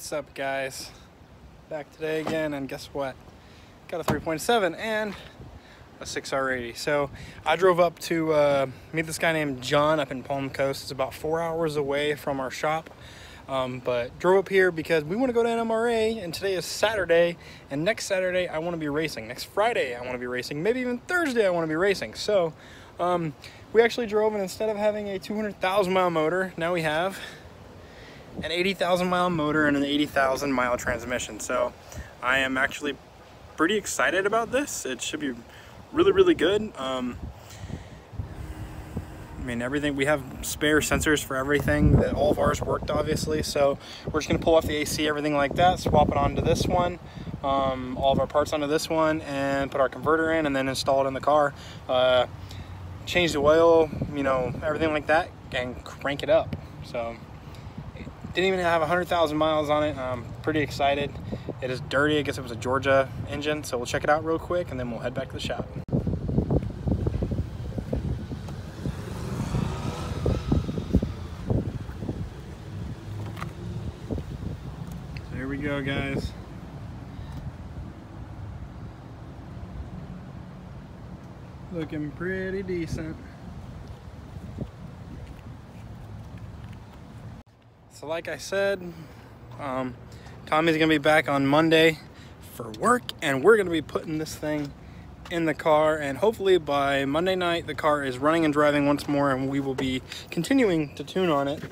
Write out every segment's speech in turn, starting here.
What's up, guys? Back today again, and guess what? Got a 3.7 and a 6R80. So I drove up to meet this guy named John up in Palm Coast. It's about 4 hours away from our shop, but drove up here because we want to go to NMRA, and today is Saturday, and next Saturday I want to be racing. Next Friday I want to be racing. Maybe even Thursday I want to be racing. So we actually drove, and instead of having a 200,000 mile motor, now we have an 80,000 mile motor and an 80,000 mile transmission. So I am actually pretty excited about this. It should be really good. I mean, everything, we have spare sensors for everything. That all of ours worked, obviously, so we're just gonna pull off the AC, everything like that, swap it onto this one, all of our parts onto this one, and put our converter in, and then install it in the car, change the oil, you know, everything like that, and crank it up. So didn't even have 100,000 miles on it. I'm pretty excited. It is dirty. I guess it was a Georgia engine, so we'll check it out real quick and then we'll head back to the shop. So here we go, guys. Looking pretty decent. So like I said, Tommy's gonna be back on Monday for work, and we're gonna be putting this thing in the car, and hopefully by Monday night the car is running and driving once more, and we will be continuing to tune on it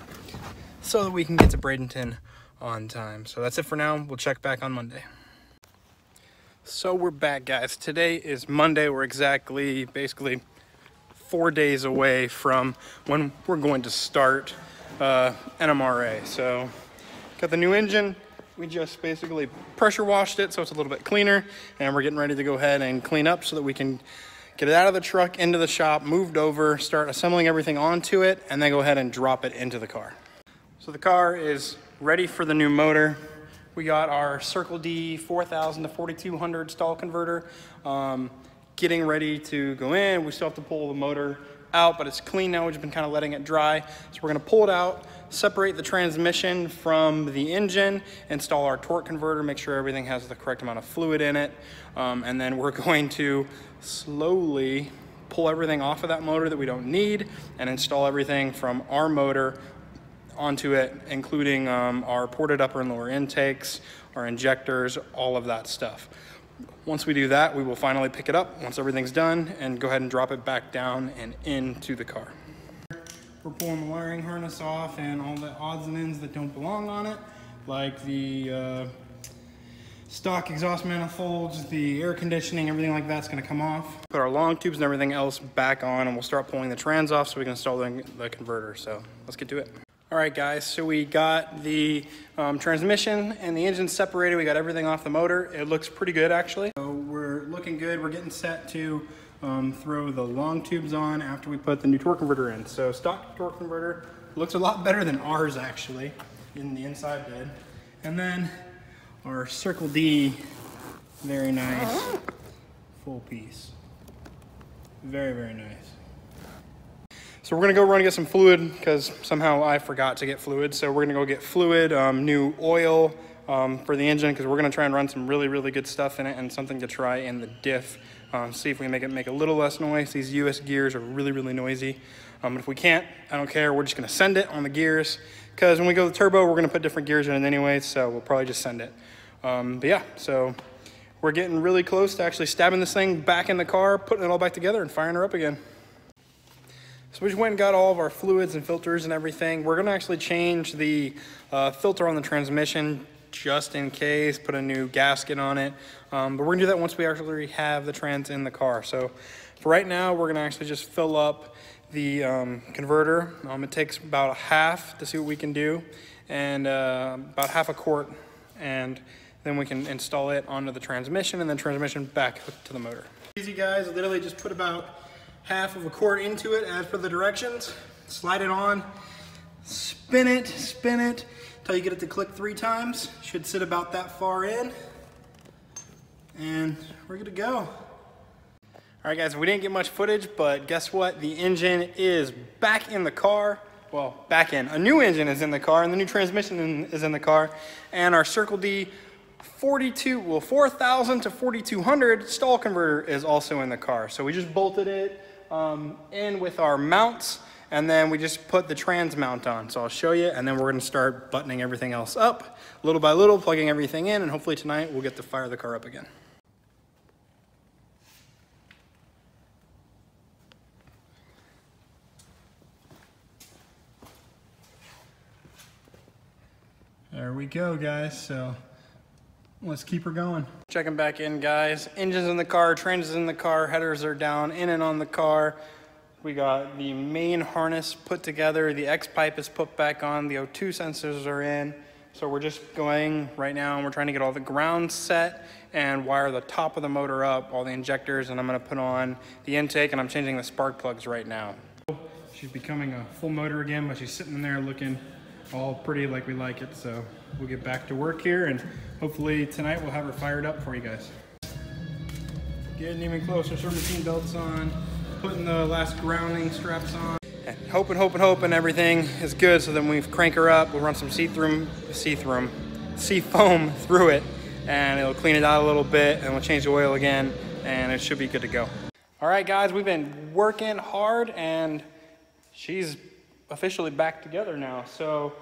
so that we can get to Bradenton on time. So that's it for now. We'll check back on Monday. So we're back, guys. Today is Monday. We're basically 4 days away from when we're going to start NMRA. So got the new engine. We just basically pressure washed it so it's a little bit cleaner, and we're getting ready to go ahead and clean up so that we can get it out of the truck, into the shop, moved over, start assembling everything onto it, and then go ahead and drop it into the car. So the car is ready for the new motor. We got our Circle D 4000 to 4200 stall converter getting ready to go in. We still have to pull the motor out, but it's clean now. We've just been kind of letting it dry. So we're gonna pull it out, separate the transmission from the engine, install our torque converter, make sure everything has the correct amount of fluid in it. And then we're going to slowly pull everything off of that motor that we don't need and install everything from our motor onto it, including our ported upper and lower intakes, our injectors, all of that stuff. Once we do that, we will finally pick it up once everything's done and go ahead and drop it back down and into the car. We're pulling the wiring harness off and all the odds and ends that don't belong on it, like the stock exhaust manifolds, the air conditioning, everything like that's gonna come off. Put our long tubes and everything else back on, and we'll start pulling the trans off so we can install the converter. So let's get to it. All right, guys, so we got the transmission and the engine separated. We got everything off the motor. It looks pretty good, actually. So we're looking good. We're getting set to throw the long tubes on after we put the new torque converter in. So stock torque converter looks a lot better than ours, actually, in the inside did. And then our Circle D, very nice, full piece. Very nice. So we're gonna go run and get some fluid because somehow I forgot to get fluid. So we're gonna go get fluid, new oil for the engine, because we're gonna try and run some really good stuff in it, and something to try in the diff. See if we can make a little less noise. These US gears are really noisy. If we can't, I don't care. We're just gonna send it on the gears, because when we go to the turbo, we're gonna put different gears in it anyway, so we'll probably just send it. But yeah, so we're getting really close to actually stabbing this thing back in the car, putting it all back together and firing her up again. So we just went and got all of our fluids and filters and everything. We're gonna actually change the filter on the transmission just in case, put a new gasket on it. But we're gonna do that once we actually have the trans in the car. So for right now, we're gonna actually just fill up the converter. It takes about a half to see what we can do, and about half a quart, and then we can install it onto the transmission, and then transmission back to the motor. Easy, guys. I literally just put about half of a quart into it as per the directions, slide it on, spin it until you get it to click 3 times. Should sit about that far in, and we're good to go. All right, guys, we didn't get much footage, but guess what? The engine is back in the car. well, back end. A new engine is in the car, and the new transmission is in the car, and our Circle D 4,000 to 4,200 stall converter is also in the car. So we just bolted it in with our mounts, and then we just put the trans mount on. So I'll show you, and then we're gonna start buttoning everything else up, little by little, plugging everything in, and hopefully tonight we'll get to fire the car up again. There we go, guys. So let's keep her going. Checking back in, guys. Engine's in the car, trans is in the car, headers are down, in and on the car. We got the main harness put together, the X pipe is put back on, the O2 sensors are in. So we're just going right now and we're trying to get all the ground set and wire the top of the motor up, all the injectors, and I'm gonna put on the intake, and I'm changing the spark plugs right now. She's becoming a full motor again, but she's sitting in there looking all pretty like we like it. So we'll get back to work here, and hopefully tonight we'll have her fired up for you guys. Getting even closer, serpentine belts on, putting the last grounding straps on, and hoping everything is good. So then we crank her up, we'll run some seafoam through it, and it'll clean it out a little bit, and we'll change the oil again, and it should be good to go. All right, guys, we've been working hard, and she's officially back together now. So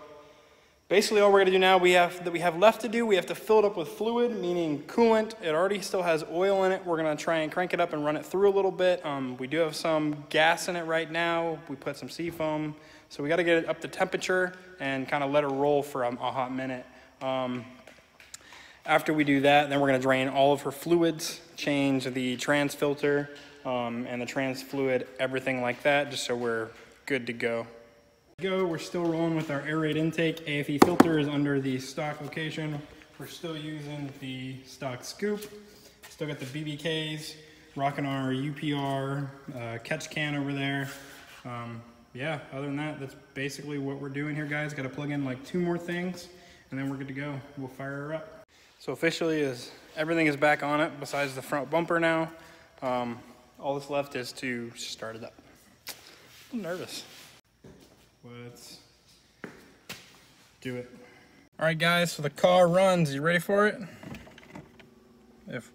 basically all we're gonna do now, we have left to do, we have to fill it up with fluid, meaning coolant. It already still has oil in it. We're gonna try and crank it up and run it through a little bit. We do have some gas in it right now. We put some seafoam. So we gotta get it up to temperature and kind of let it roll for a hot minute. After we do that, then we're gonna drain all of her fluids, change the trans filter and the trans fluid, everything like that, just so we're good to go. We're still rolling with our air rate intake. AFE filter is under the stock location. We're still using the stock scoop. Still got the BBKs, rocking our UPR catch can over there. Yeah, other than that, that's basically what we're doing here, guys. Got to plug in like 2 more things, and then we're good to go. We'll fire her up. So officially, everything is back on it besides the front bumper now. All that's left is to start it up. I'm nervous. Let's do it. All right, guys, so the car runs. You ready for it? If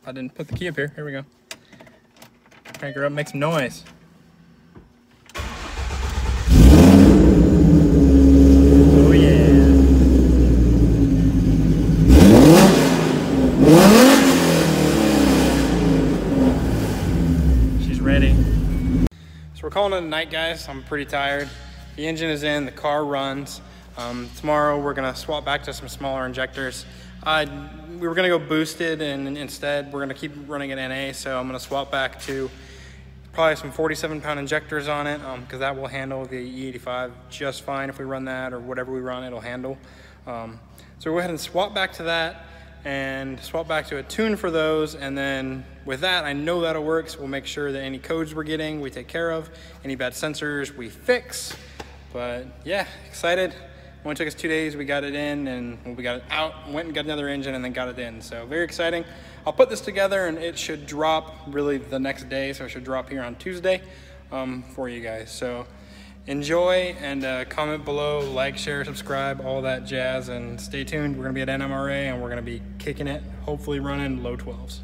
I didn't put the key up here, here we go. Crank her up, make some noise. Oh yeah. She's ready. So we're calling it a night, guys. I'm pretty tired. The engine is in, the car runs. Tomorrow we're gonna swap back to some smaller injectors. We were gonna go boosted, and instead we're gonna keep running at NA, so I'm gonna swap back to probably some 47-pound injectors on it, because that will handle the E85 just fine. If we run that or whatever we run, it'll handle. So we'll go ahead and swap back to that, and swap back to a tune for those, and then with that, I know that'll work, so we'll make sure that any codes we're getting, we take care of. Any bad sensors, we fix. But yeah, excited. Only took us 2 days, we got it in, and we got it out, went and got another engine, and then got it in. So very exciting. I'll put this together, and it should drop really the next day, so it should drop here on Tuesday for you guys. So enjoy, and comment below, like, share, subscribe, all that jazz, and stay tuned. We're gonna be at NMRA, and we're gonna be kicking it, hopefully running low 12s.